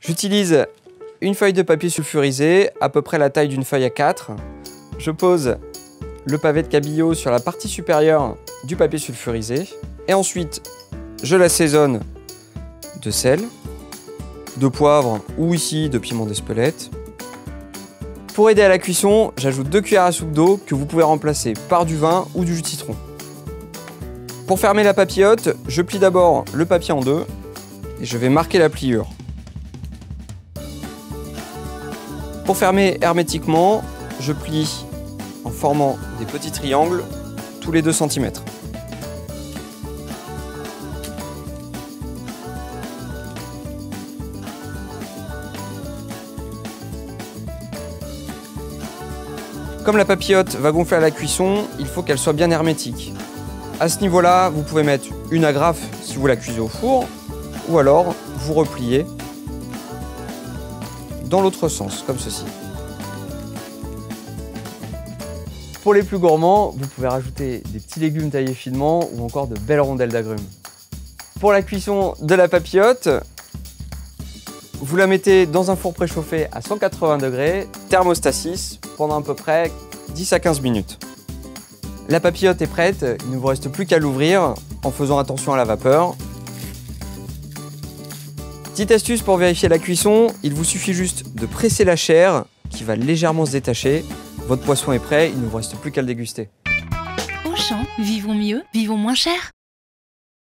J'utilise une feuille de papier sulfurisé, à peu près la taille d'une feuille A4. Je pose le pavé de cabillaud sur la partie supérieure du papier sulfurisé. Et ensuite, je l'assaisonne de sel, de poivre ou ici de piment d'Espelette. Pour aider à la cuisson, j'ajoute 2 cuillères à soupe d'eau que vous pouvez remplacer par du vin ou du jus de citron. Pour fermer la papillote, je plie d'abord le papier en deux et je vais marquer la pliure. Pour fermer hermétiquement, je plie en formant des petits triangles tous les 2 cm. Comme la papillote va gonfler à la cuisson, il faut qu'elle soit bien hermétique. À ce niveau-là, vous pouvez mettre une agrafe si vous la cuisez au four, ou alors vous repliez dans l'autre sens, comme ceci. Pour les plus gourmands, vous pouvez rajouter des petits légumes taillés finement ou encore de belles rondelles d'agrumes. Pour la cuisson de la papillote, vous la mettez dans un four préchauffé à 180 degrés, thermostat 6, pendant à peu près 10 à 15 minutes. La papillote est prête, il ne vous reste plus qu'à l'ouvrir en faisant attention à la vapeur. Petite astuce pour vérifier la cuisson, il vous suffit juste de presser la chair qui va légèrement se détacher. Votre poisson est prêt, il ne vous reste plus qu'à le déguster. Auchan, vivons mieux, vivons moins cher.